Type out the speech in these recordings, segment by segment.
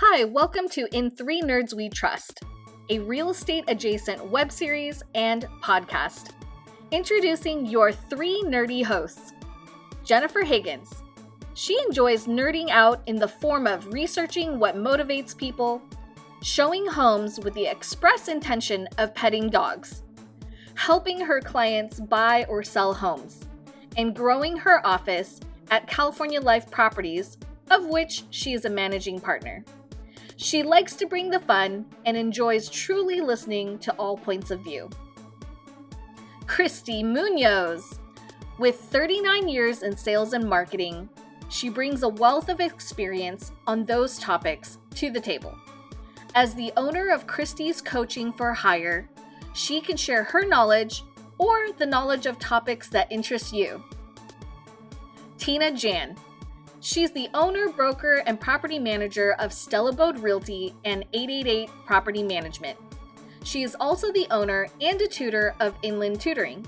Hi, welcome to In Three Nerds We Trust, a real estate adjacent web series and podcast. Introducing your three nerdy hosts. Jennifer Higgins. She enjoys nerding out in the form of researching what motivates people, showing homes with the express intention of petting dogs, helping her clients buy or sell homes, and growing her office at California Life Properties, of which she is a managing partner. She likes to bring the fun and enjoys truly listening to all points of view. Christy Munoz. With 39 years in sales and marketing, she brings a wealth of experience on those topics to the table. As the owner of Christy's Coaching for Hire, she can share her knowledge or the knowledge of topics that interest you. Tina Jan. She's the owner, broker, and property manager of Stella Bode Realty and 888 Property Management. She is also the owner and a tutor of Inland Tutoring.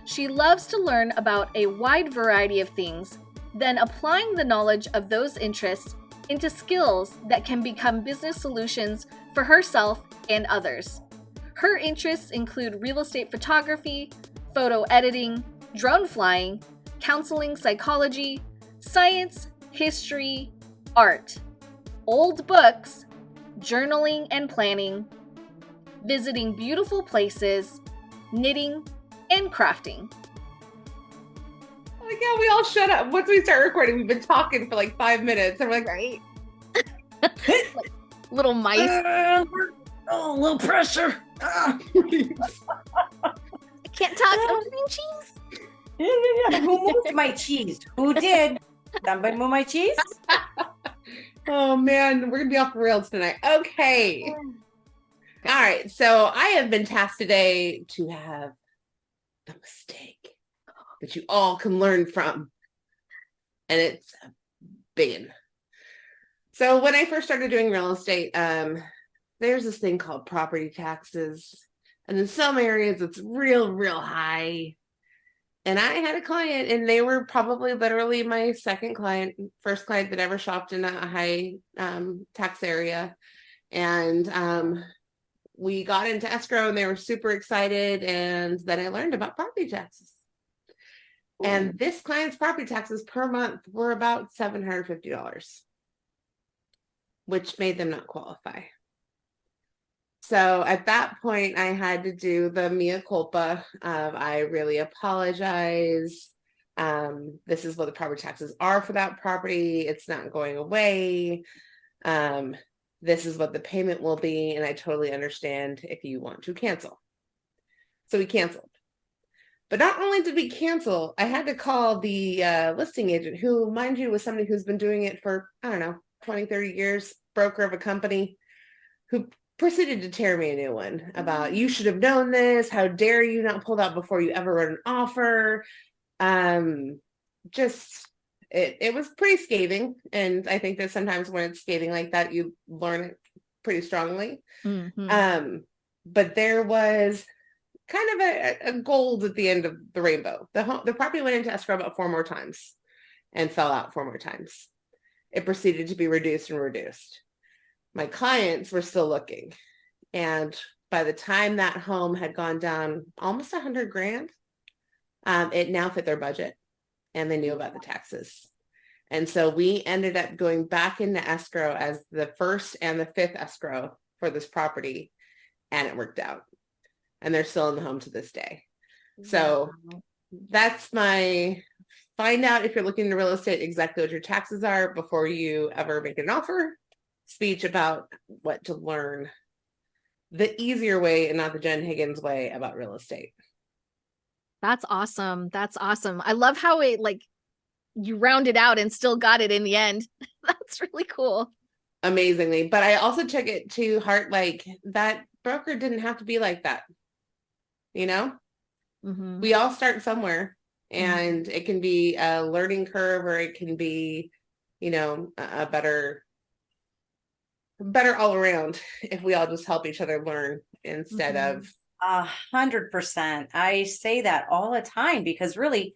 She loves to learn about a wide variety of things, then applying the knowledge of those interests into skills that can become business solutions for herself and others. Her interests include real estate photography, photo editing, drone flying, counseling psychology, science, history, art, old books, journaling and planning, visiting beautiful places, knitting, and crafting. Like, yeah, we all shut up. Once we start recording, we've been talking for like 5 minutes. And we're like, Right? Like little mice. A little pressure. I can't talk. I'm eating cheese. Yeah. Who moved my cheese? Who did? Somebody move my cheese? oh man, we're going to be off the rails tonight. Okay. All right. So I have been tasked today to have a mistake that you all can learn from. And it's a big one. So when I first started doing real estate, there's this thing called property taxes. And in some areas, it's real high. And I had a client, and they were probably literally my first client that ever shopped in a high tax area. And we got into escrow, and they were super excited. And then I learned about property taxes. Ooh. And this client's property taxes per month were about $750, which made them not qualify. So at that point, I had to do the mea culpa of, I really apologize. This is what the property taxes are for that property. It's not going away. This is what the payment will be. And I totally understand if you want to cancel. So we canceled. But not only did we cancel, I had to call the listing agent, who, mind you, was somebody who's been doing it for, 20, 30 years, broker of a company, who proceeded to tear me a new one about, you should have known this. How dare you not pull that before you ever wrote an offer? It was pretty scathing. And I think that sometimes when it's scathing like that, you learn it pretty strongly. Mm-hmm. But there was kind of a gold at the end of the rainbow. The property went into escrow about 4 more times and fell out 4 more times. It proceeded to be reduced and reduced. My clients were still looking. And by the time that home had gone down almost $100,000, it now fit their budget, and they knew about the taxes. And so we ended up going back into escrow as the first and the fifth escrow for this property. And it worked out. And they're still in the home to this day. So that's my find out, if you're looking into real estate, exactly what your taxes are before you ever make an offer speech about what to learn the easier way and not the Jen Higgins way about real estate. That's awesome. That's awesome. I love how it, you rounded out and still got it in the end. That's really cool. Amazingly. But I also took it to heart, that broker didn't have to be like that. Mm-hmm. We all start somewhere, and it can be a learning curve, or it can be, a better all around if we all just help each other learn instead of 100%. I say that all the time, because really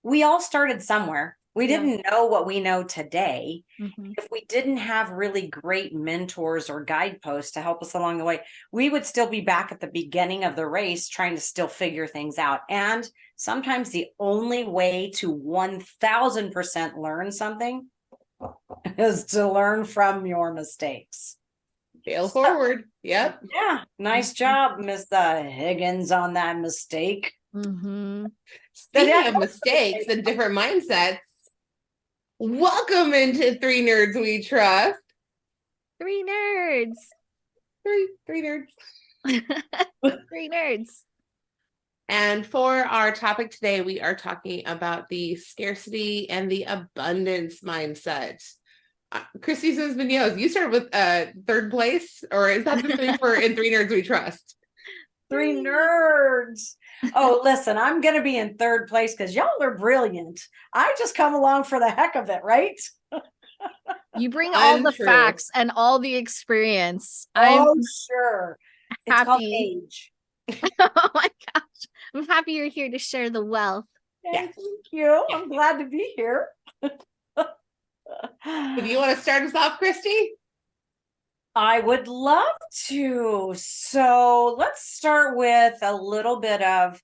we all started somewhere. We Yeah. didn't know what we know today. Mhm. If we didn't have really great mentors or guideposts to help us along the way, we would still be back at the beginning of the race trying to still figure things out. And sometimes the only way to 1000% learn something is to learn from your mistakes. Fail forward. Yep. Yeah, nice Mhm. job, Miss Higgins, on that mistake. Mhm. Speaking of mistakes and different mindsets, welcome into Three Nerds We Trust. 3 nerds. Three nerds. 3 nerds. And for our topic today, we are talking about the scarcity and the abundance mindset. Christy Munoz, you started with third place, or is that the thing for in Three Nerds We Trust? 3 nerds. Oh, listen, I'm going to be in third place because y'all are brilliant. I just come along for the heck of it, right? You bring all the Untrue. facts and all the experience. Oh, I'm sure. It's called happy. age. Oh my gosh. I'm happy you're here to share the wealth. Yeah. Thank you. I'm glad to be here. So do you want to start us off, Christy? I would love to. So let's start with a little bit of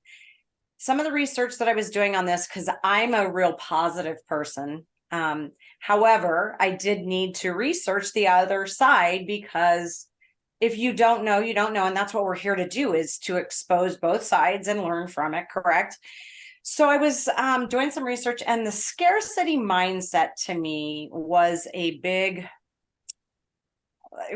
some of the research that I was doing on this because I'm a real positive person. However, I did need to research the other side because if you don't know, you don't know. And that's what we're here to do, is to expose both sides and learn from it, correct? So I was doing some research, and the scarcity mindset to me was it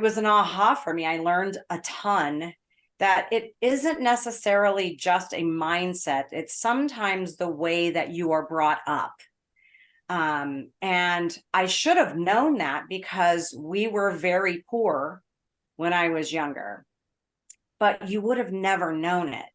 was an aha for me. I learned a ton that it isn't necessarily just a mindset. It's sometimes the way that you are brought up. And I should have known that because we were very poor when I was younger, but you would have never known it.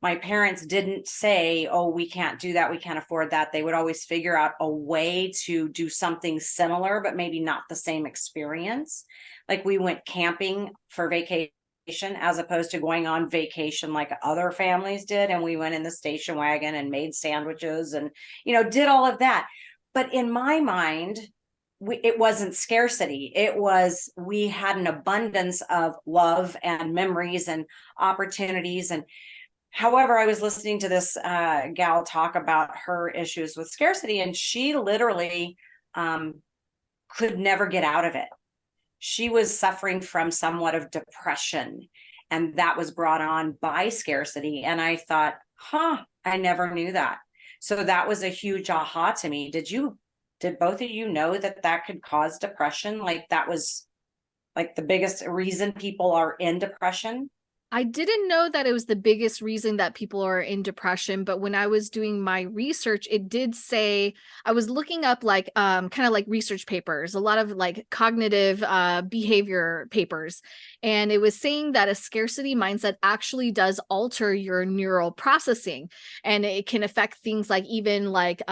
My parents didn't say, oh, we can't do that, we can't afford that. They would always figure out a way to do something similar, but maybe not the same experience. Like we went camping for vacation as opposed to going on vacation like other families did. And we went in the station wagon and made sandwiches and, did all of that. But in my mind, it wasn't scarcity. It was, we had an abundance of love and memories and opportunities. And however, I was listening to this gal talk about her issues with scarcity, and she literally could never get out of it. She was suffering from somewhat of depression, and that was brought on by scarcity. And I thought, I never knew that. So that was a huge aha to me. Did both of you know that could cause depression? Like that was like the biggest reason people are in depression? I didn't know that it was the biggest reason that people are in depression, but when I was doing my research, it did say, I was looking up like kind of like research papers, a lot of like cognitive behavior papers, and it was saying that a scarcity mindset actually does alter your neural processing, and it can affect things like even like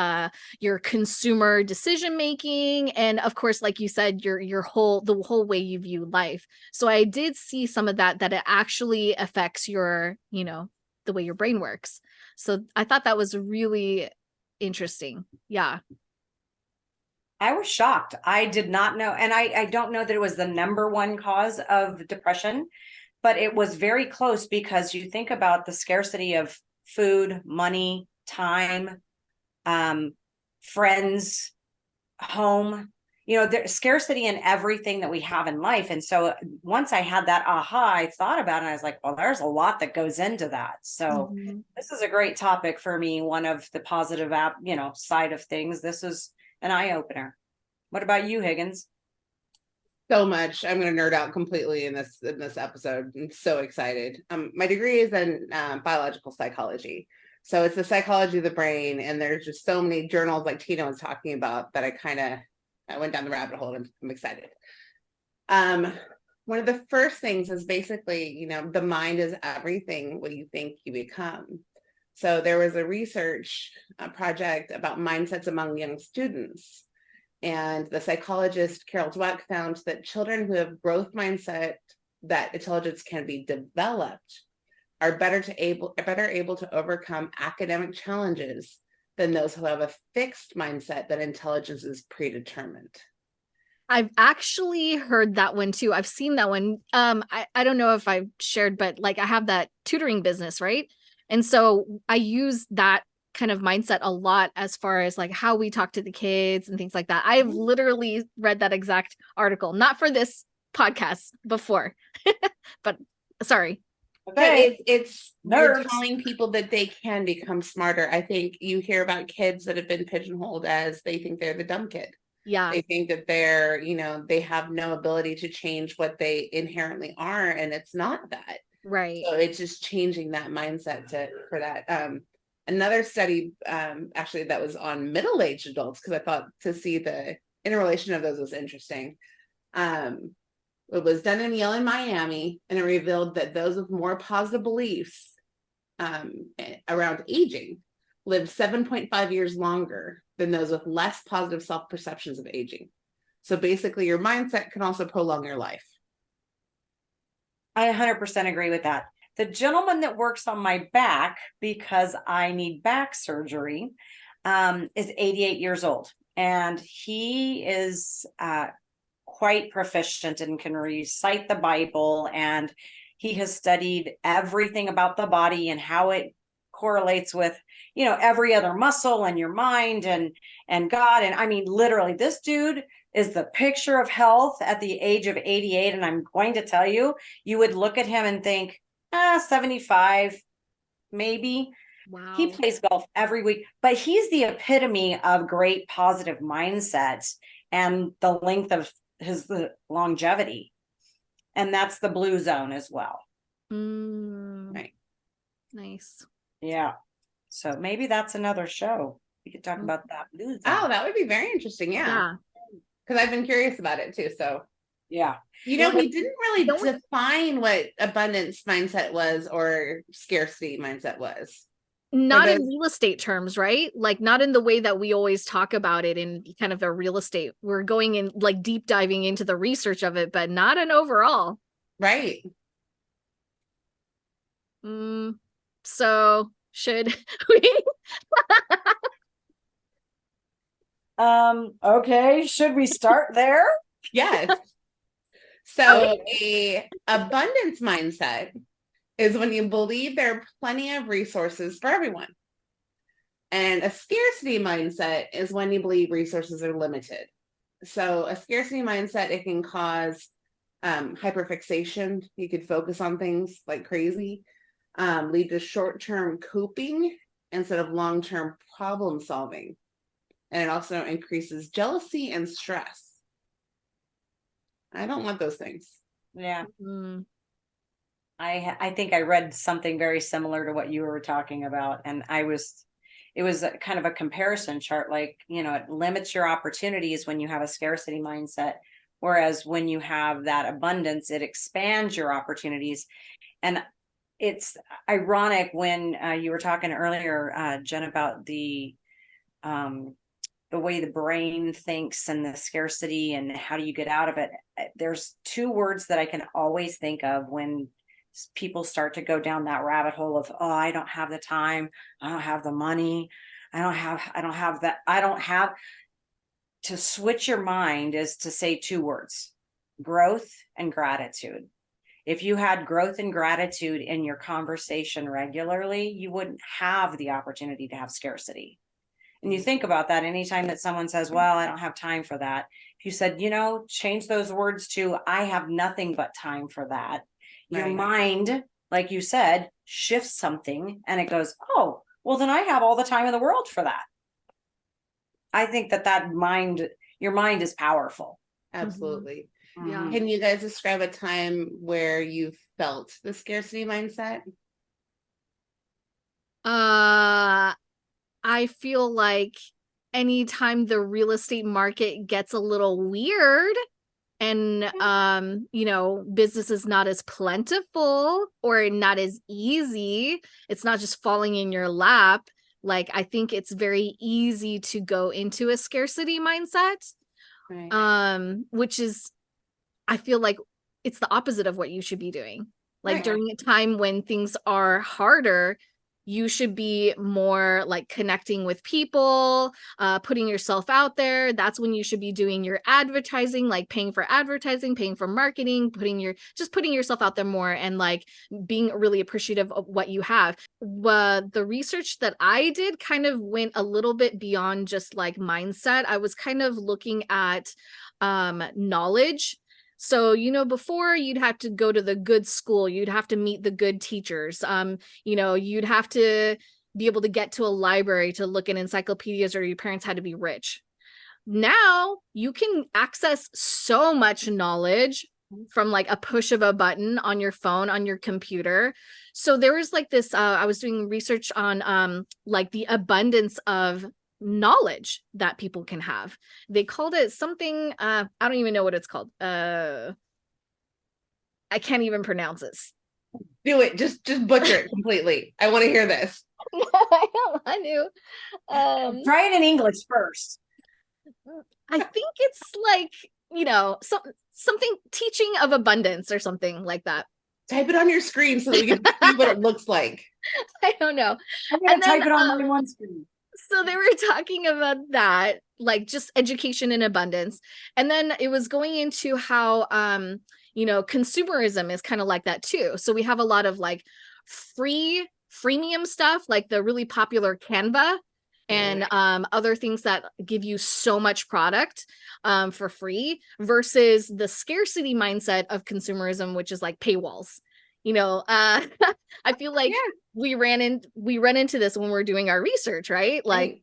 your consumer decision making, and of course, like you said, the whole way you view life. So I did see some of that it actually affects your, the way your brain works. So I thought that was really interesting. Yeah. I was shocked. I did not know. And I don't know that it was the number one cause of depression, but it was very close because you think about the scarcity of food, money, time, friends, home, there's scarcity in everything that we have in life. And so once I had that aha, I thought about it and I was like, well, there's a lot that goes into that. So this is a great topic for me. One of the positive side of things. This is an eye opener. What about you, Higgins? So much. I'm going to nerd out completely in this episode. I'm so excited. My degree is in biological psychology. So it's the psychology of the brain. And there's just so many journals like Tina was talking about that I went down the rabbit hole and I'm excited. One of the first things is basically, the mind is everything what you think you become. So there was a research project about mindsets among young students. And the psychologist Carol Dweck found that children who have growth mindset, that intelligence can be developed, are better able to overcome academic challenges than those who have a fixed mindset that intelligence is predetermined. I've actually heard that one too. I've seen that one. I don't know if I've shared, but like I have that tutoring business, right? And so I use that kind of mindset a lot as far as like how we talk to the kids and things like that. I've literally read that exact article, not for this podcast before, but sorry. Okay. But it's you're Nerds. telling people that they can become smarter. I think you hear about kids that have been pigeonholed as they think they're the dumb kid. Yeah. They think that they're, they have no ability to change what they inherently are, and it's not that. Right. So it's just changing that mindset for that. Another study, actually, that was on middle-aged adults, because I thought to see the interrelation of those was interesting. It was done in Yale and Miami, and it revealed that those with more positive beliefs around aging lived 7.5 years longer than those with less positive self-perceptions of aging. So basically, your mindset can also prolong your life. I 100% agree with that. The gentleman that works on my back, because I need back surgery, is 88 years old. And he is quite proficient and can recite the Bible. And he has studied everything about the body and how it correlates with, every other muscle and your mind and God. And I mean, literally, this dude is the picture of health at the age of 88. And I'm going to tell you, you would look at him and think, 75, maybe. Wow. He plays golf every week, but he's the epitome of great positive mindset and the length of his longevity. And that's the blue zone as well. Right. Nice. Yeah. So maybe that's another show. We could talk about that blue zone. Oh, that would be very interesting. Yeah. Because I've been curious about it too. So yeah. We didn't really define what abundance mindset was or scarcity mindset was. Not in real estate terms, right? Like not in the way that we always talk about it in kind of a real estate. We're going in like deep diving into the research of it, but not an overall. Right. So should we? Okay. Should we start there? Yes. So a abundance mindset is when you believe there are plenty of resources for everyone. And a scarcity mindset is when you believe resources are limited. So a scarcity mindset, it can cause hyperfixation. You could focus on things like crazy, lead to short-term coping instead of long-term problem solving. And it also increases jealousy and stress. I don't want those things. Yeah. I think I read something very similar to what you were talking about. And it was kind of a comparison chart, like, it limits your opportunities when you have a scarcity mindset. Whereas when you have that abundance, it expands your opportunities. And it's ironic when you were talking earlier, Jen, about the way the brain thinks and the scarcity and how do you get out of it. There's two words that I can always think of when people start to go down that rabbit hole of, I don't have the time, I don't have the money, I don't have to switch your mind is to say two words: growth and gratitude. If you had growth and gratitude in your conversation regularly, you wouldn't have the opportunity to have scarcity. And you think about that anytime that someone says, well, I don't have time for that. If you said, change those words to, I have nothing but time for that. Your mind, like you said, shifts something and it goes, oh, well, then I have all the time in the world for that. I think your mind is powerful. Absolutely. Yeah. Can you guys describe a time where you felt the scarcity mindset? I feel like anytime the real estate market gets a little weird and business is not as plentiful or not as easy, it's not just falling in your lap. Like I think it's very easy to go into a scarcity mindset. Right. Which is, I feel like it's the opposite of what you should be doing. Like during a time when things are harder, you should be more like connecting with people, putting yourself out there. That's when you should be doing your advertising, like paying for advertising, paying for marketing, putting yourself out there more, and like being really appreciative of what you have. The research that I did kind of went a little bit beyond just like mindset. I was kind of looking at knowledge. So, before you'd have to go to the good school, you'd have to meet the good teachers. You'd have to be able to get to a library to look in encyclopedias, or your parents had to be rich. Now you can access so much knowledge from like a push of a button on your phone, on your computer. So there was like this, I was doing research on like the abundance of knowledge that people can have. They called it something, I don't even know what it's called. I can't even pronounce this. Do it. Just butcher it completely. I want to hear this. I don't want to. Try it in English first. I think it's like, something teaching of abundance or something like that. Type it on your screen so that we can see what it looks like. I don't know. I'm going to type it on my one screen. So they were talking about that, like just education in abundance. And then it was going into how, consumerism is kind of like that too. So we have a lot of like freemium stuff, like the really popular Canva and other things that give you so much product for free, versus the scarcity mindset of consumerism, which is like paywalls. I feel like we run into this when we're doing our research, right? Like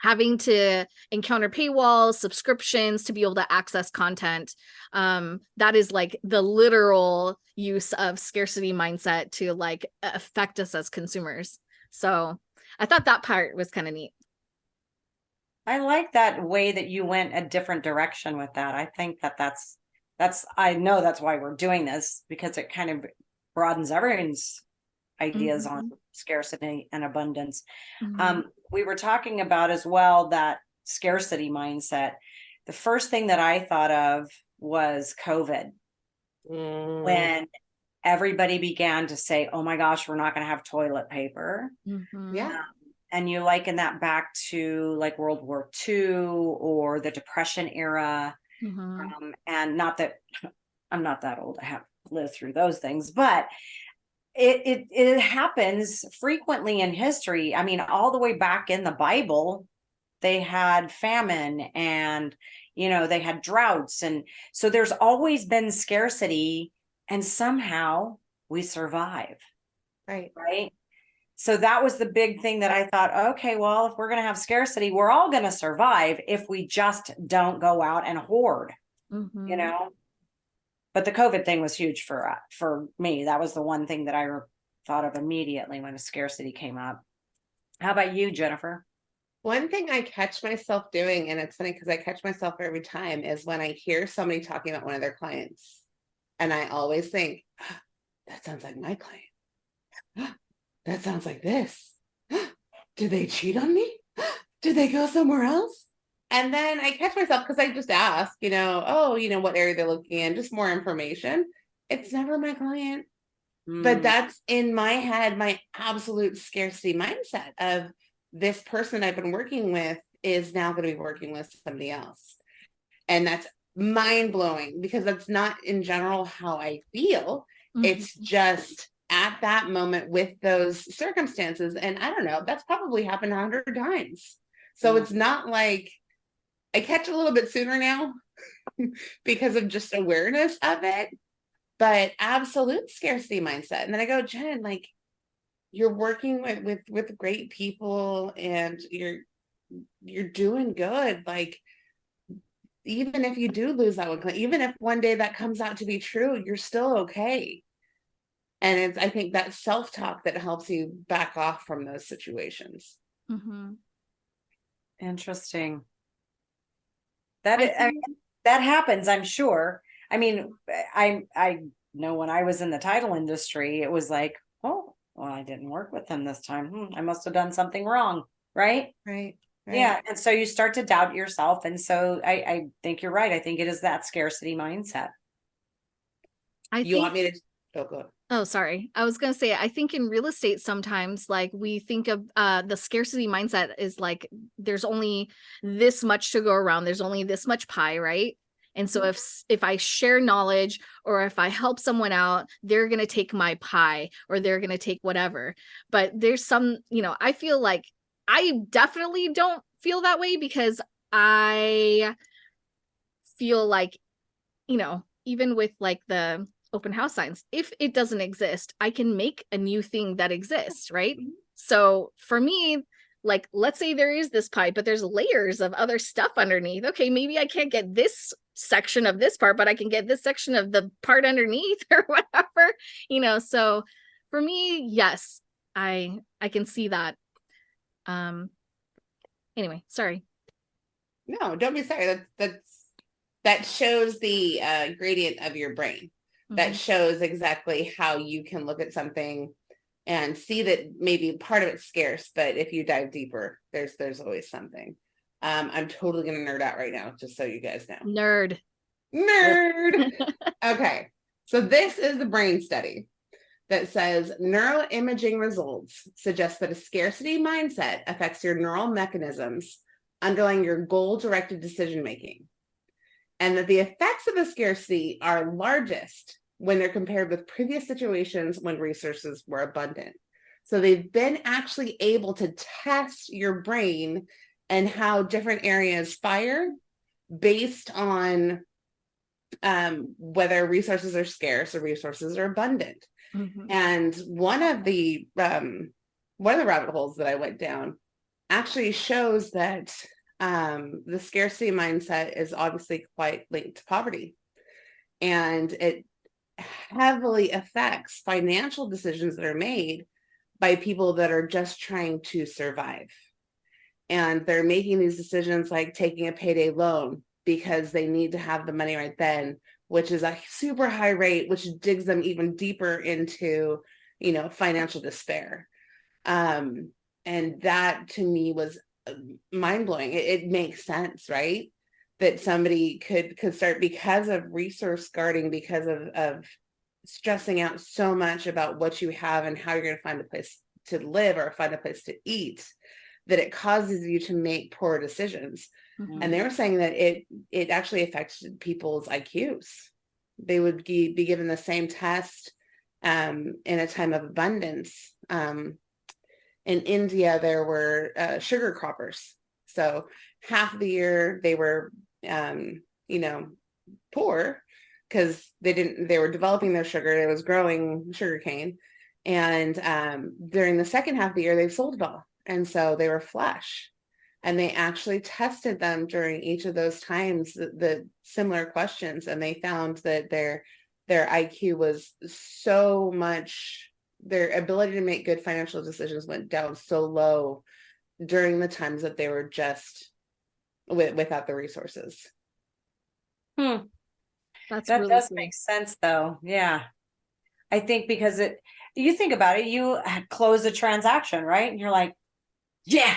having to encounter paywalls, subscriptions to be able to access content. That is like the literal use of scarcity mindset to like affect us as consumers. So I thought that part was kind of neat. I like that way that you went a different direction with that. I think that's I know that's why we're doing this, because it kind of broadens everyone's ideas on scarcity and abundance. We were talking about as well that scarcity mindset. The first thing that I thought of was COVID, when everybody began to say, oh my gosh, we're not going to have toilet paper. And you liken that back to like World War II or the Depression era. And not that I'm not that old, I have lived through those things, but it happens frequently in history. I mean, all the way back in the Bible, they had famine and, they had droughts. And so there's always been scarcity, and somehow we survive. Right. So that was the big thing that I thought, okay, well, if we're going to have scarcity, we're all going to survive if we just don't go out and hoard, But the COVID thing was huge for me. That was the one thing that I thought of immediately when the scarcity came up. How about you, Jennifer? One thing I catch myself doing, and it's funny because I catch myself every time, is when I hear somebody talking about one of their clients. And I always think, that sounds like my client. That sounds like this. Did they cheat on me? Did they go somewhere else? And then I catch myself because I just ask, what area they're looking in, just more information. It's never my client. But that's in my head, my absolute scarcity mindset of this person I've been working with is now going to be working with somebody else. And that's mind blowing, because that's not in general how I feel. It's just at that moment with those circumstances. And I don't know, that's probably happened 100 times. So it's not like I catch a little bit sooner now because of just awareness of it, but absolute scarcity mindset. And then I go, Jen, like, you're working with great people and you're doing good. Like, even if you do lose that one client, even if one day that comes out to be true, you're still okay. And it's, I think, that self-talk that helps you back off from those situations. Interesting. That happens, I'm sure. I mean, I know when I was in the title industry, it was like, oh, well, I didn't work with them this time. I must have done something wrong. Right. Yeah. And so you start to doubt yourself. And so I think you're right. I think it is that scarcity mindset. You want me to go? Oh, sorry. I was going to say, I think in real estate, sometimes like we think of the scarcity mindset is like, there's only this much to go around. There's only this much pie, right? And so if I share knowledge or if I help someone out, they're going to take my pie or they're going to take whatever. But there's some, I feel like I definitely don't feel that way because I feel like, even with like the open house signs, if it doesn't exist, I can make a new thing that exists, right? So for me, like, let's say there is this pipe, but there's layers of other stuff underneath. Okay, maybe I can't get this section of this part, but I can get this section of the part underneath or whatever. So for me, yes, I can see that. Anyway, sorry. No, don't be sorry. That shows the gradient of your brain. That shows exactly how you can look at something and see that maybe part of it's scarce, but if you dive deeper, there's always something. I'm totally gonna nerd out right now, just so you guys know. Nerd. Okay, so this is the brain study that says neuroimaging results suggest that a scarcity mindset affects your neural mechanisms underlying your goal-directed decision making, and that the effects of the scarcity are largest when they're compared with previous situations when resources were abundant. So they've been actually able to test your brain and how different areas fire based on whether resources are scarce or resources are abundant. And one of the rabbit holes that I went down actually shows that the scarcity mindset is obviously quite linked to poverty, and it heavily affects financial decisions that are made by people that are just trying to survive. And they're making these decisions like taking a payday loan because they need to have the money right then, which is a super high rate, which digs them even deeper into, financial despair. And that to me was mind-blowing. It makes sense, right? That somebody could start because of resource guarding, because of stressing out so much about what you have and how you're going to find a place to live or find a place to eat, that it causes you to make poor decisions. And they were saying that it actually affects people's IQs. They would be given the same test in a time of abundance. In India, there were sugar croppers. So half of the year they were, poor because they were developing their sugar. It was growing sugarcane. And during the second half of the year, they sold it all. And so they were flush. And they actually tested them during each of those times, the similar questions. And they found that their IQ was so much, their ability to make good financial decisions went down so low during the times that they were just without the resources. That really does cool. make sense though. Yeah. I think because you think about it, you close a transaction, right? And you're like, yeah,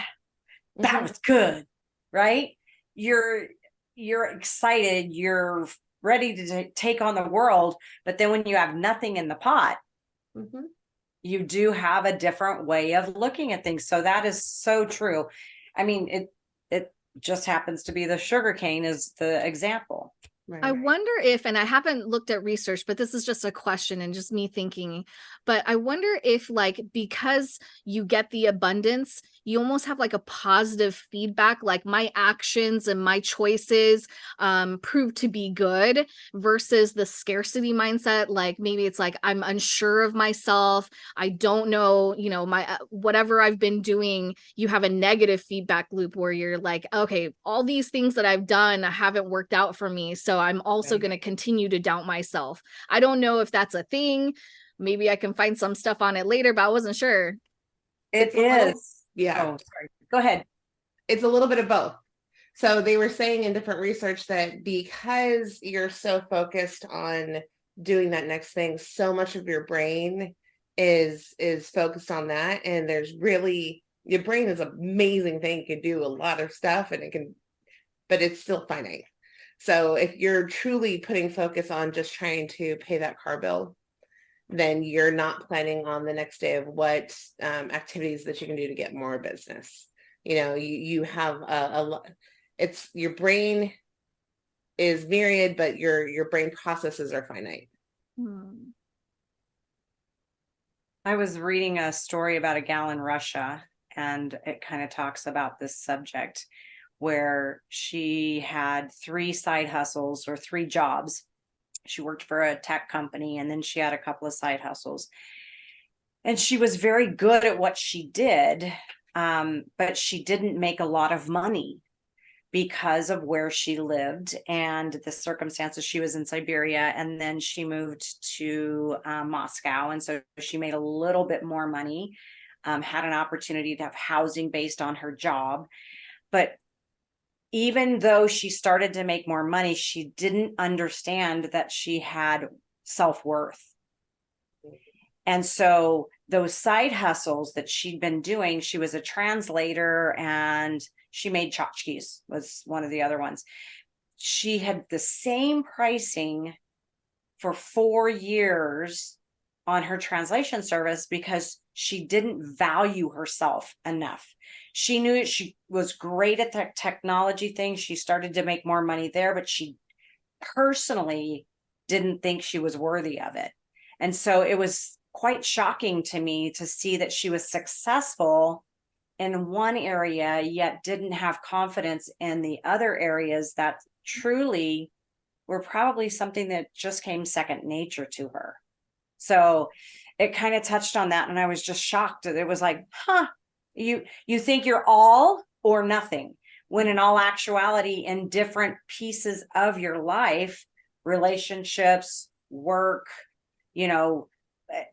that was good, right? You're excited, you're ready to take on the world, but then when you have nothing in the pot, you do have a different way of looking at things. So that is so true. I mean, it just happens to be the sugarcane is the example. Right. I wonder if, and I haven't looked at research, but this is just a question and just me thinking, but I wonder if like, because you get the abundance, you almost have like a positive feedback, like my actions and my choices prove to be good versus the scarcity mindset. Like maybe it's like, I'm unsure of myself. I don't know, my, whatever I've been doing, you have a negative feedback loop where you're like, okay, all these things that I've done haven't worked out for me. So I'm also going to continue to doubt myself. I don't know if that's a thing. Maybe I can find some stuff on it later, but I wasn't sure. It is. Yeah. Oh, sorry. Go ahead. It's a little bit of both. So they were saying in different research that because you're so focused on doing that next thing, so much of your brain is focused on that. And there's really, your brain is an amazing thing. It can do a lot of stuff but it's still finite. So if you're truly putting focus on just trying to pay that car bill, then you're not planning on the next day of what activities that you can do to get more business. You have it's your brain is myriad, but your brain processes are finite. I was reading a story about a gal in Russia, and it kind of talks about this subject where she had 3 side hustles or 3 jobs. She worked for a tech company, and then she had a couple of side hustles. And she was very good at what she did, but she didn't make a lot of money because of where she lived and the circumstances. She was in Siberia, and then she moved to Moscow. And so she made a little bit more money, had an opportunity to have housing based on her job. But even though she started to make more money, she didn't understand that she had self-worth. And so those side hustles that she'd been doing, she was a translator and she made tchotchkes, was one of the other ones. She had the same pricing for 4 years on her translation service because she didn't value herself enough. She knew she was great at the technology thing. She started to make more money there, but she personally didn't think she was worthy of it. And so it was quite shocking to me to see that she was successful in one area, yet didn't have confidence in the other areas that truly were probably something that just came second nature to her. So it kind of touched on that. And I was just shocked that it was like, you think you're all or nothing, when in all actuality, in different pieces of your life, relationships, work,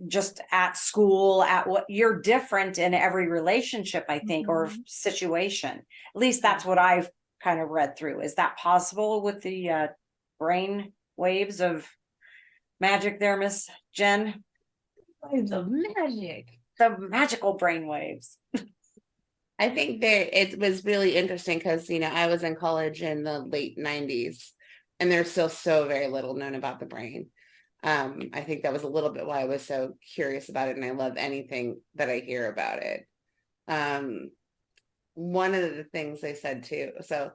just at school, at what, you're different in every relationship, I think, or situation. At least that's what I've kind of read through. Is that possible with the brain waves of magic there, Miss Jen? The magic. The magical brain waves. I think that it was really interesting because, I was in college in the late 90s, and there's still so very little known about the brain. I think that was a little bit why I was so curious about it, and I love anything that I hear about it. One of the things they said too, so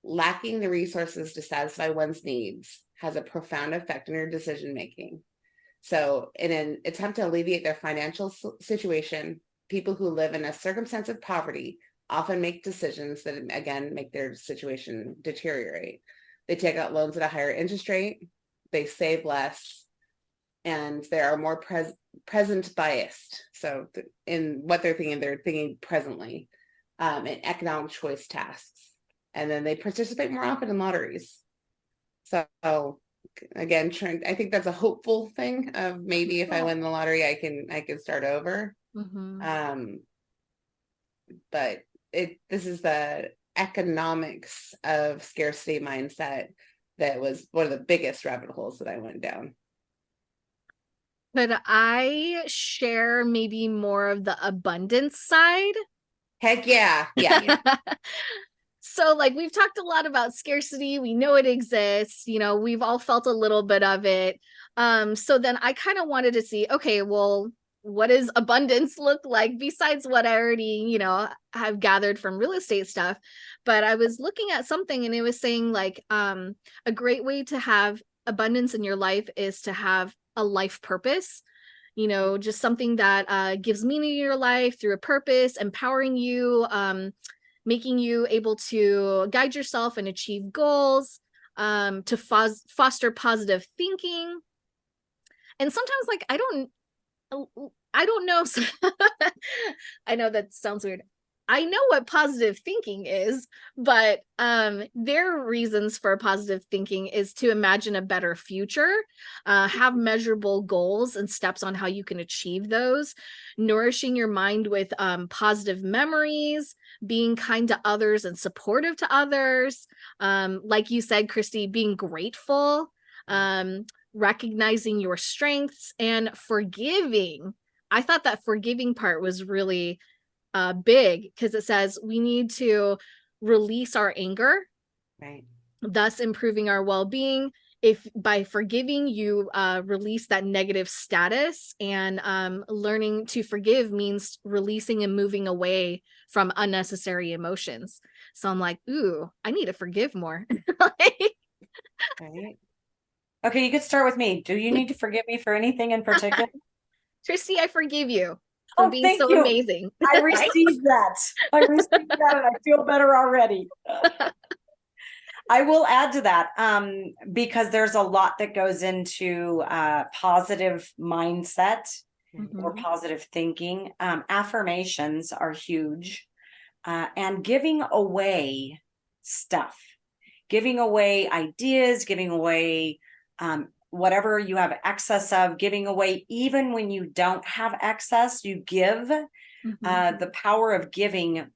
lacking the resources to satisfy one's needs has a profound effect on your decision making. So in an attempt to alleviate their financial situation, people who live in a circumstance of poverty often make decisions that, again, make their situation deteriorate. They take out loans at a higher interest rate, they save less, and they are more present biased. So in what they're thinking presently, in economic choice tasks. And then they participate more often in lotteries. So again, I think that's a hopeful thing of maybe if I win the lottery, I can start over. But this is the economics of scarcity mindset that was one of the biggest rabbit holes that I went down. Could I share maybe more of the abundance side? Heck yeah. Yeah. So we've talked a lot about scarcity. We know it exists. We've all felt a little bit of it. So then I kind of wanted to see, okay, well, what does abundance look like besides what I already, have gathered from real estate stuff? But I was looking at something and it was saying a great way to have abundance in your life is to have a life purpose, just something that gives meaning to your life through a purpose, empowering you, making you able to guide yourself and achieve goals, to foster positive thinking. And sometimes I don't know. I know that sounds weird. I know what positive thinking is, but their reasons for positive thinking is to imagine a better future, have measurable goals and steps on how you can achieve those, nourishing your mind with positive memories, being kind to others and supportive to others. Like you said, Christy, being grateful, recognizing your strengths, and forgiving. I thought that forgiving part was really big because it says we need to release our anger, right, thus improving our well-being, if by forgiving you release that negative status, and learning to forgive means releasing and moving away from unnecessary emotions. So I'm like, ooh, I need to forgive more. Right. Okay, you could start with me. Do you need to forgive me for anything in particular? Christy, I forgive you for Oh, being thank so you. amazing. I received that. I received that and I feel better already. I will add to that because there's a lot that goes into positive mindset or positive thinking. Affirmations are huge, and giving away stuff, giving away ideas, giving away whatever you have excess of, giving away even when you don't have excess, you give. The power of giving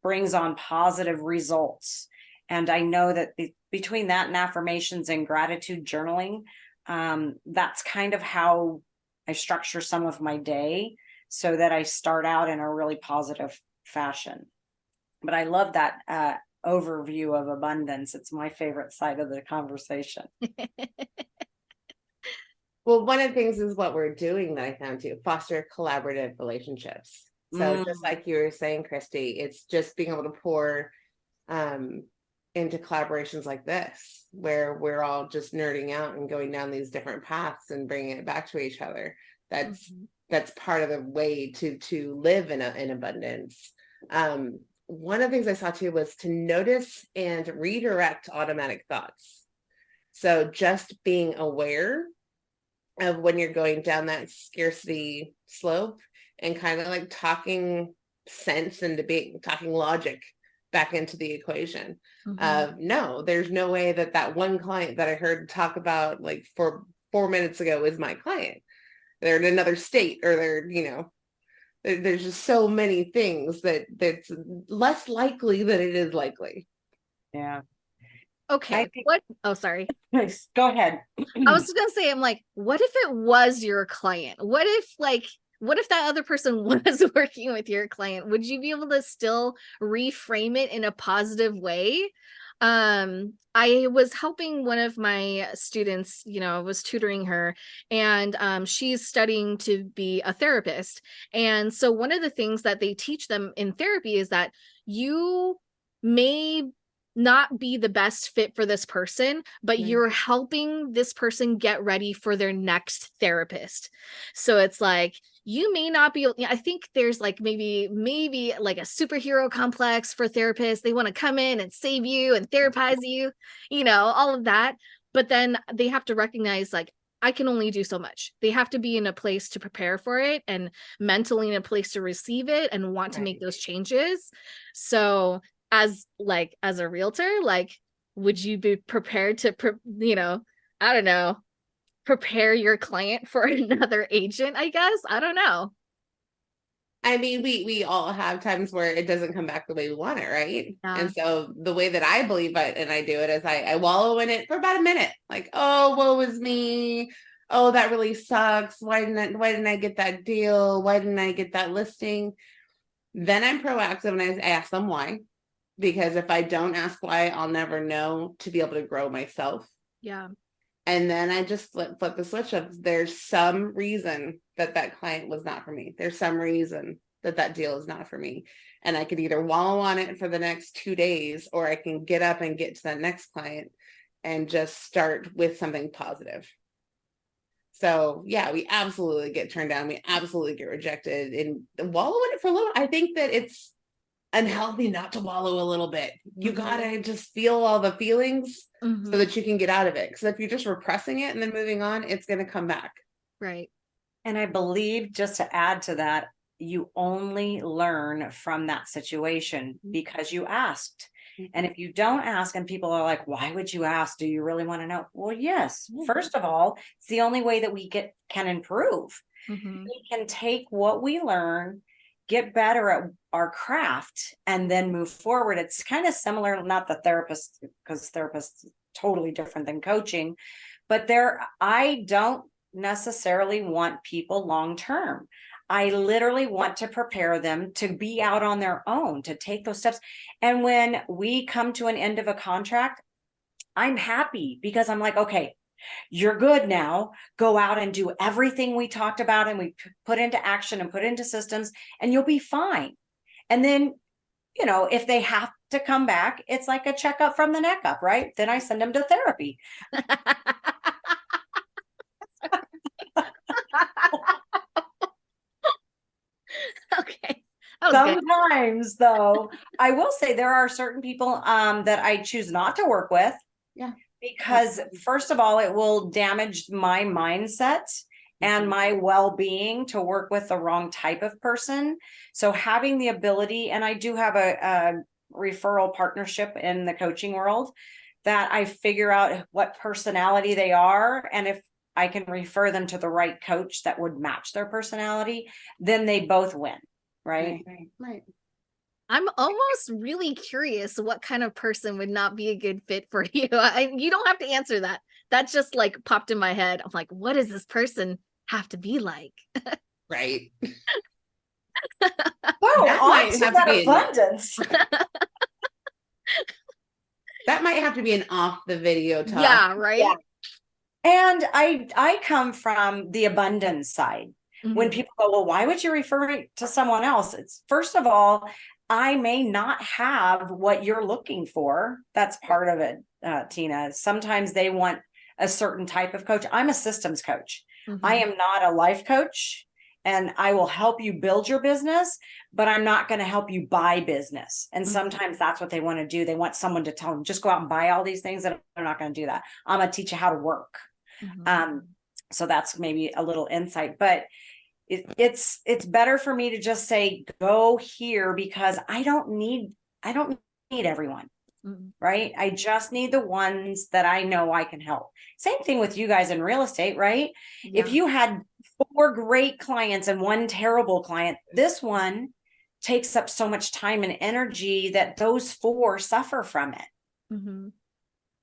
brings on positive results. And I know that between that and affirmations and gratitude journaling, that's kind of how I structure some of my day so that I start out in a really positive fashion. But I love that overview of abundance. It's my favorite side of the conversation. Well, one of the things is what we're doing that I found too, foster collaborative relationships. So just like you were saying, Christy, it's just being able to pour into collaborations like this, where we're all just nerding out and going down these different paths and bringing it back to each other. That's part of the way to live in abundance. One of the things I saw too was to notice and redirect automatic thoughts. So just being aware of when you're going down that scarcity slope and kind of like talking sense and debate, talking logic back into the equation. No, there's no way that one client that I heard talk about like for 4 minutes ago is my client. They're in another state, or they're, there's just so many things that's less likely that it is likely. Yeah. Okay. Oh, sorry. Go ahead. I was just gonna say, I'm like, what if it was your client? What if that other person was working with your client? Would you be able to still reframe it in a positive way? I was helping one of my students, was tutoring her, and she's studying to be a therapist. And so one of the things that they teach them in therapy is that you may not be the best fit for this person, but you're helping this person get ready for their next therapist. So it's like, you may not be, I think there's like maybe like a superhero complex for therapists. They want to come in and save you and therapize you, all of that. But then they have to recognize, like, I can only do so much. They have to be in a place to prepare for it and mentally in a place to receive it and want to make those changes. So as a realtor, like, would you be prepared to, I don't know, prepare your client for another agent, I guess? I don't know. I mean, we all have times where it doesn't come back the way we want it, right? Yeah. And so the way that I believe it and I do it is I wallow in it for about a minute. Like, oh, woe is me. Oh, that really sucks. Why didn't I get that deal? Why didn't I get that listing? Then I'm proactive and I ask them why. Because if I don't ask why, I'll never know to be able to grow myself. Yeah. And then I just flip the switch of, there's some reason that client was not for me. There's some reason that deal is not for me. And I could either wallow on it for the next 2 days, or I can get up and get to that next client and just start with something positive. So yeah, we absolutely get turned down. We absolutely get rejected, and wallow in it for a little. I think that it's unhealthy not to wallow a little bit. You gotta just feel all the feelings so that you can get out of it. Because if you're just repressing it and then moving on, it's going to come back. Right. And I believe, just to add to that, you only learn from that situation because you asked. And if you don't ask and people are like, why would you ask? Do you really want to know? Well, yes. First of all, it's the only way that we can improve. We can take what we learn, get better at our craft, and then move forward. It's kind of similar, not the therapist, because therapist is totally different than coaching, but I don't necessarily want people long-term. I literally want to prepare them to be out on their own, to take those steps. And when we come to an end of a contract, I'm happy because I'm like, okay, You're good now. Go out and do everything we talked about and we put into action and put into systems, and you'll be fine. And then, if they have to come back, it's like a checkup from the neck up, right? Then I send them to therapy. Okay. Sometimes, though, I will say there are certain people that I choose not to work with. Yeah. Because first of all, it will damage my mindset and my well-being to work with the wrong type of person. So having the ability, and I do have a referral partnership in the coaching world, that I figure out what personality they are, and if I can refer them to the right coach that would match their personality, then they both win. Right. I'm almost really curious what kind of person would not be a good fit for you. You don't have to answer that. That's just like popped in my head. I'm like, what does this person have to be like? Right. Whoa, That might have to be abundance. That might have to be an off the video talk. Yeah, right. Yeah. And I come from the abundance side. When people go, well, why would you refer me to someone else? It's, first of all, I may not have what you're looking for. That's part of it, Tina. Sometimes they want a certain type of coach. I'm a systems coach. I am not a life coach, and I will help you build your business, but I'm not going to help you buy business. And sometimes that's what they want to do. They want someone to tell them, just go out and buy all these things, and they're not going to do that. I'm going to teach you how to work. So that's maybe a little insight, but it's better for me to just say, go here, because I don't need everyone. Right. I just need the ones that I know I can help. Same thing with you guys in real estate, right? Yeah. If you had 4 great clients and 1 terrible client, this one takes up so much time and energy that those 4 suffer from it.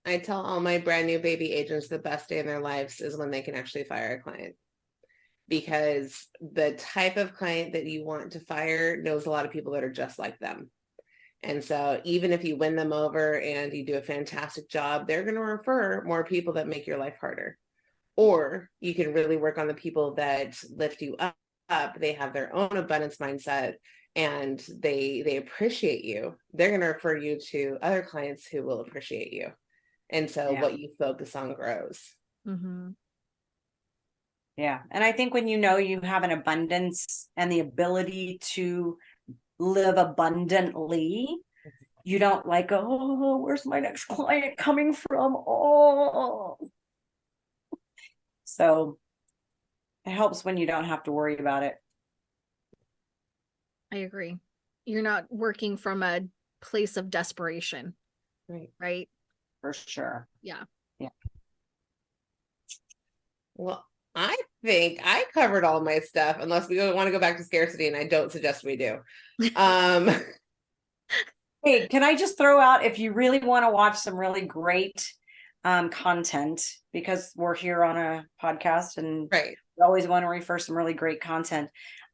I tell all my brand new baby agents the best day in their lives is when they can actually fire a client. Because the type of client that you want to fire knows a lot of people that are just like them. And so even if you win them over and you do a fantastic job, they're going to refer more people that make your life harder. Or you can really work on the people that lift you up. They have their own abundance mindset and they appreciate you. They're going to refer you to other clients who will appreciate you. And so what you focus on grows. Yeah. And I think when you have an abundance and the ability to live abundantly, you don't like, oh, where's my next client coming from? Oh, so it helps when you don't have to worry about it. I agree. You're not working from a place of desperation. Right. For sure. Yeah. Well, I think I covered all my stuff, unless we want to go back to scarcity, and I don't suggest we do. Hey, can I just throw out, if you really want to watch some really great content, because we're here on a podcast and we always want to refer some really great content.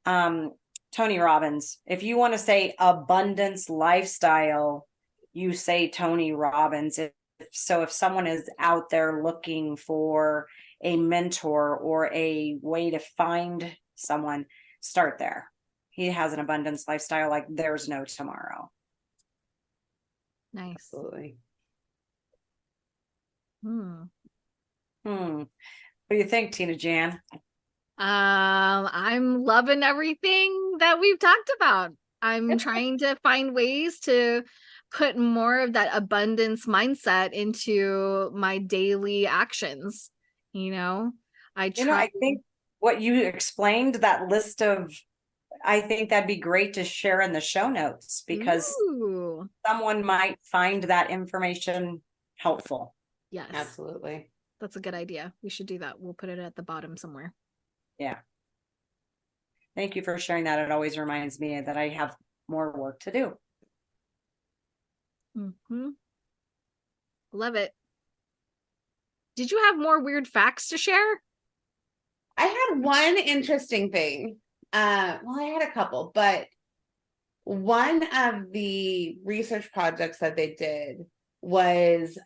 Tony Robbins, if you want to say abundance lifestyle, you say Tony Robbins. If someone is out there looking for a mentor or a way to find someone, start there. He has an abundance lifestyle like there's no tomorrow. Nice. Absolutely. What do you think, Tina Jan? I'm loving everything that we've talked about. I'm trying to find ways to put more of that abundance mindset into my daily actions. I think what you explained, that list of, I think that'd be great to share in the show notes, because someone might find that information helpful. Yes, absolutely. That's a good idea. We should do that. We'll put it at the bottom somewhere. Yeah. Thank you for sharing that. It always reminds me that I have more work to do. Love it. Did you have more weird facts to share? I had one interesting thing. I had a couple, but one of the research projects that they did was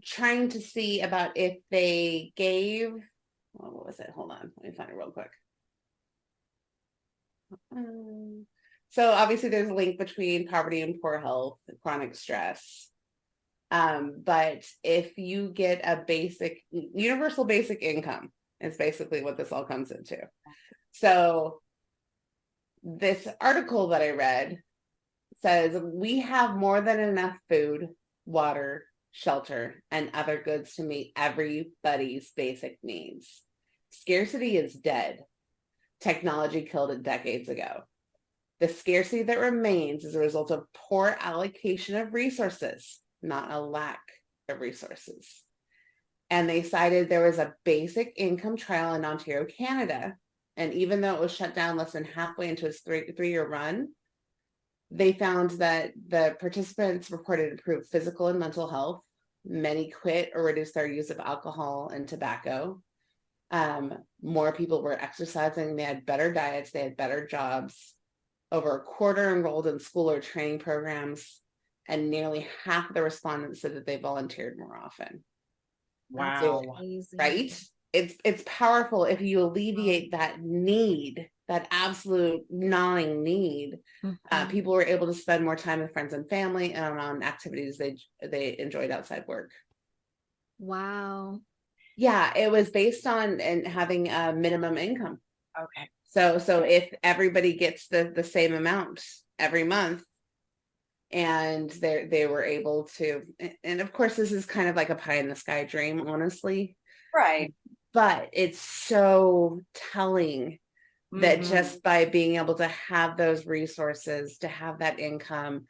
trying to see about if they gave, what was it? Hold on, let me find it real quick. So obviously there's a link between poverty and poor health, chronic stress. But if you get a universal basic income, is basically what this all comes into. So this article that I read says we have more than enough food, water, shelter, and other goods to meet everybody's basic needs. Scarcity is dead. Technology killed it decades ago. The scarcity that remains is a result of poor allocation of resources, not a lack of resources. And they cited there was a basic income trial in Ontario, Canada. And even though it was shut down less than halfway into its three-year run, they found that the participants reported improved physical and mental health. Many quit or reduced their use of alcohol and tobacco. More people were exercising. They had better diets. They had better jobs. Over a quarter enrolled in school or training programs. And nearly half of the respondents said that they volunteered more often. Wow. Right? It's powerful if you alleviate that need, that absolute gnawing need. People were able to spend more time with friends and family and on activities they enjoyed outside work. Wow. Yeah, it was based on and having a minimum income. Okay. So if everybody gets the same amount every month, and they were able to, and of course this is kind of like a pie in the sky dream, honestly. Right. But it's so telling that just by being able to have those resources, to have that income,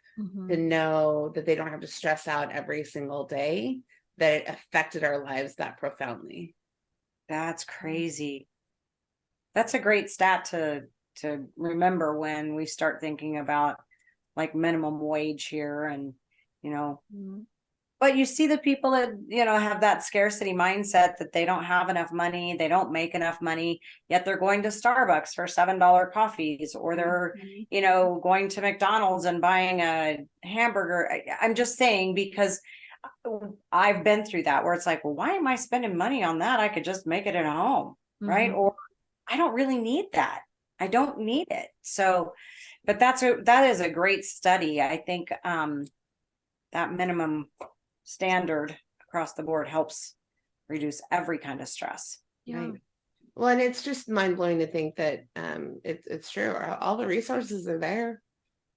to know that they don't have to stress out every single day, that it affected our lives that profoundly. That's crazy. That's a great stat to remember when we start thinking about like minimum wage here, and but you see the people that have that scarcity mindset, that they don't have enough money, they don't make enough money, yet they're going to Starbucks for $7 coffees, or they're going to McDonald's and buying a hamburger. I'm just saying, because I've been through that, where it's like, well, why am I spending money on that? I could just make it at home, right? Or I don't really need that. I don't need it. So, but that is a great study. I think that minimum standard across the board helps reduce every kind of stress. Yeah. Right. Well, and it's just mind blowing to think that it's true. All the resources are there.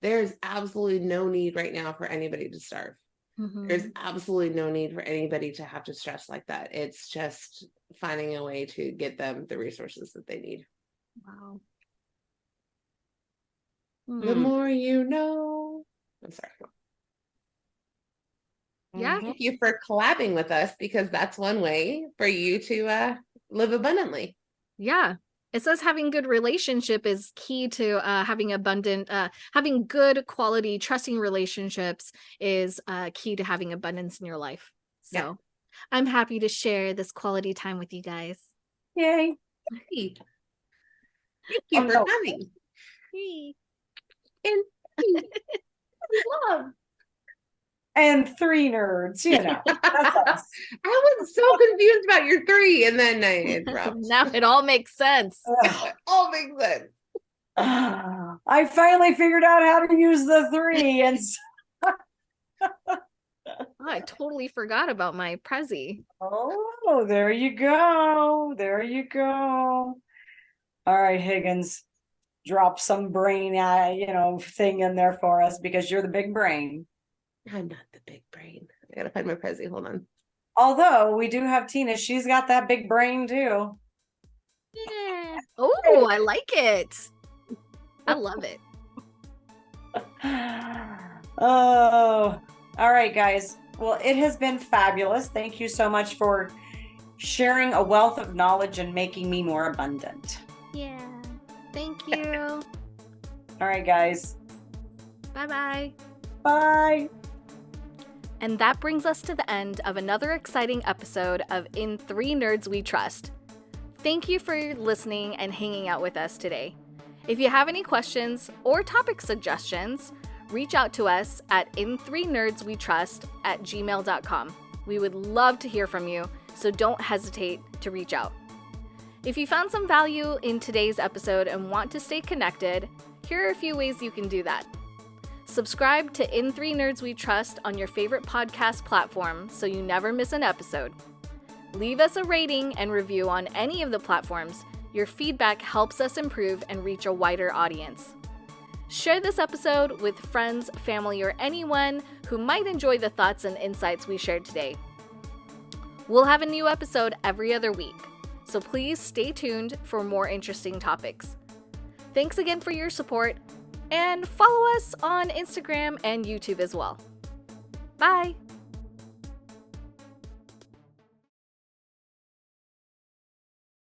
There's absolutely no need right now for anybody to starve. There's absolutely no need for anybody to have to stress like that. It's just finding a way to get them the resources that they need. Wow. The more you know. I'm sorry. Yeah. Thank you for collabing with us, because that's one way for you to live abundantly. Yeah. It says having good relationship is key to having having good quality, trusting relationships is key to having abundance in your life. So I'm happy to share this quality time with you guys. Yay. Thank you for coming. And love. And 3 nerds, that's us. I was so confused about your 3, and then I interrupted. Now it all makes sense. It all makes sense. I finally figured out how to use the 3, and I totally forgot about my Prezi. Oh, there you go. There you go. All right, Higgins, drop some brain, thing in there for us, because you're the big brain. I'm not the big brain. I gotta find my Prezi. Hold on. Although we do have Tina, she's got that big brain too. Yeah. Oh, I like it. I love it. Oh, all right, guys. Well, it has been fabulous. Thank you so much for sharing a wealth of knowledge and making me more abundant. Yeah. Thank you. All right, guys. Bye-bye. Bye. And that brings us to the end of another exciting episode of In 3 Nerds We Trust. Thank you for listening and hanging out with us today. If you have any questions or topic suggestions, reach out to us at in3nerdswetrust@gmail.com. We would love to hear from you, so don't hesitate to reach out. If you found some value in today's episode and want to stay connected, here are a few ways you can do that. Subscribe to In 3 Nerds We Trust on your favorite podcast platform so you never miss an episode. Leave us a rating and review on any of the platforms. Your feedback helps us improve and reach a wider audience. Share this episode with friends, family, or anyone who might enjoy the thoughts and insights we shared today. We'll have a new episode every other week, so please stay tuned for more interesting topics. Thanks again for your support, and follow us on Instagram and YouTube as well. Bye!